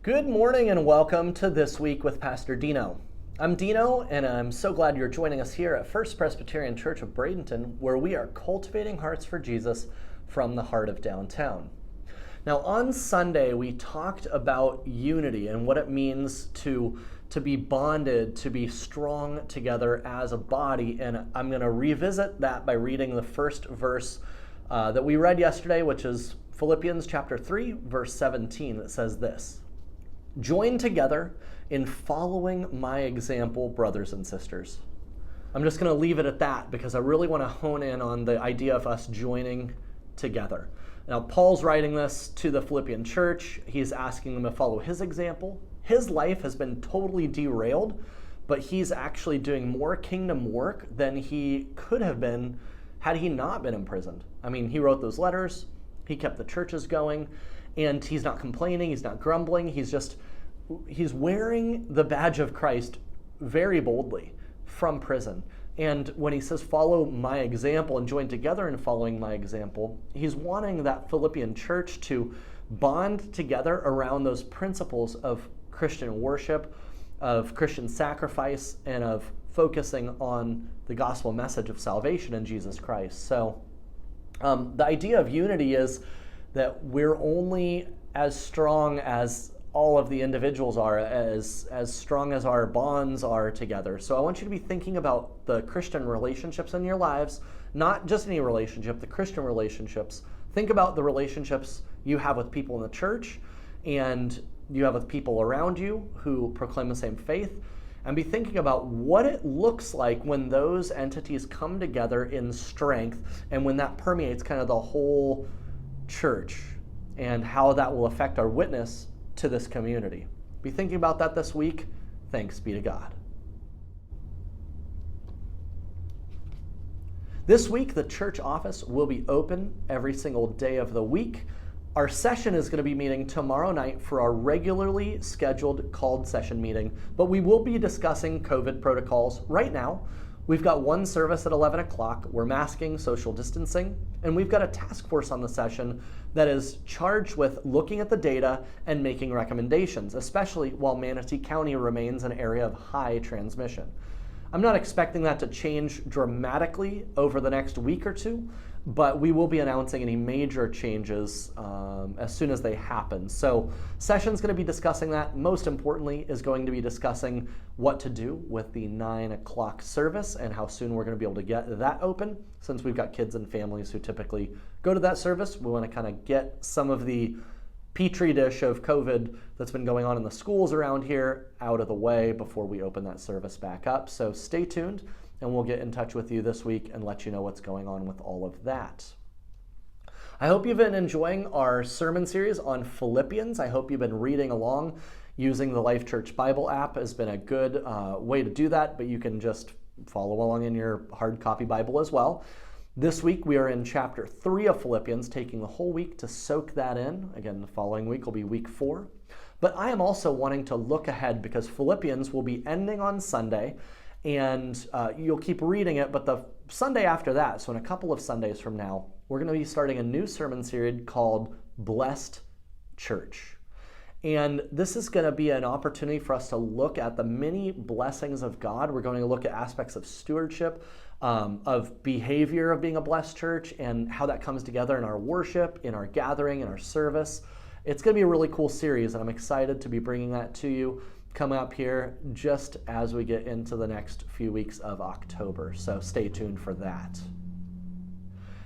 Good morning and welcome to This Week with Pastor Dino. I'm Dino, and I'm so glad you're joining us here at First Presbyterian Church of Bradenton, where we are cultivating hearts for Jesus from the heart of downtown. Now, on Sunday, we talked about unity and what it means to be bonded, to be strong together as a body, and I'm going to revisit that by reading the first verse that we read yesterday, which is Philippians chapter 3, verse 17. It says this: "Join together in following my example, brothers and sisters." I'm just going to leave it at that because I really want to hone in on the idea of us joining together. Now, Paul's writing this to the Philippian church. He's asking them to follow his example. His life has been totally derailed, but he's actually doing more kingdom work than he could have been had he not been imprisoned. I mean, he wrote those letters, he kept the churches going, and he's not complaining, he's not grumbling, he's wearing the badge of Christ very boldly from prison. And when he says, follow my example and join together in following my example, he's wanting that Philippian church to bond together around those principles of Christian worship, of Christian sacrifice, and of focusing on the gospel message of salvation in Jesus Christ. So the idea of unity is that we're only as strong as all of the individuals are, as strong as our bonds are together. So I want you to be thinking about the Christian relationships in your lives, not just any relationship, the Christian relationships. Think about the relationships you have with people in the church and you have with people around you who proclaim the same faith, and be thinking about what it looks like when those entities come together in strength and when that permeates kind of the whole church and how that will affect our witness to this community. Be thinking about that this week. Thanks be to God. This week, the church office will be open every single day of the week. Our session is going to be meeting tomorrow night for our regularly scheduled called session meeting, but we will be discussing COVID protocols right now. We've got one service at 11 o'clock. We're masking, social distancing, and we've got a task force on the session that is charged with looking at the data and making recommendations, especially while Manatee County remains an area of high transmission. I'm not expecting that to change dramatically over the next week or two, but we will be announcing any major changes as soon as they happen. So session's going to be discussing that. Most importantly is going to be discussing what to do with the 9 o'clock service and how soon we're going to be able to get that open. Since we've got kids and families who typically go to that service, we want to kind of get some of the petri dish of COVID that's been going on in the schools around here out of the way before we open that service back up. So stay tuned, and we'll get in touch with you this week and let you know what's going on with all of that. I hope you've been enjoying our sermon series on Philippians. I hope you've been reading along. Using the Life Church Bible app has been a good way to do that, but you can just follow along in your hard copy Bible as well. This week we are in chapter 3 of Philippians, taking the whole week to soak that in. Again, the following week will be week 4. But I am also wanting to look ahead because Philippians will be ending on Sunday, and you'll keep reading it, but the Sunday after that, so in a couple of Sundays from now, we're going to be starting a new sermon series called Blessed Church. And this is going to be an opportunity for us to look at the many blessings of God. We're going to look at aspects of stewardship, of behavior of being a blessed church, and how that comes together in our worship, in our gathering, in our service. It's going to be a really cool series, and I'm excited to be bringing that to you coming up here just as we get into the next few weeks of October. So stay tuned for that.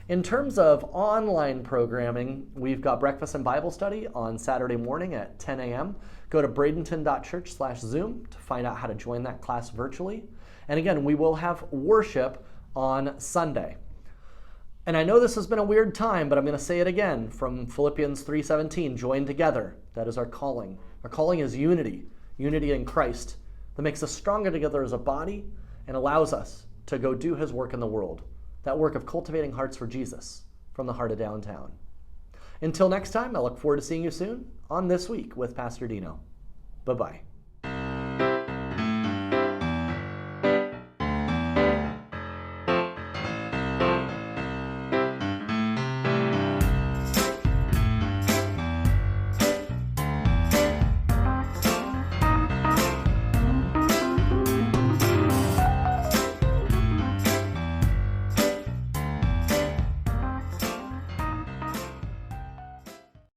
In terms of online programming, we've got breakfast and Bible study on Saturday morning at 10 a.m. Go to bradenton.church/Zoom to find out how to join that class virtually. And again, we will have worship on Sunday. And I know this has been a weird time, but I'm going to say it again from Philippians 3:17, join together. That is our calling. Our calling is unity in Christ that makes us stronger together as a body and allows us to go do his work in the world. That work of cultivating hearts for Jesus from the heart of downtown. Until next time, I look forward to seeing you soon on This Week with Pastor Dino. Bye-bye.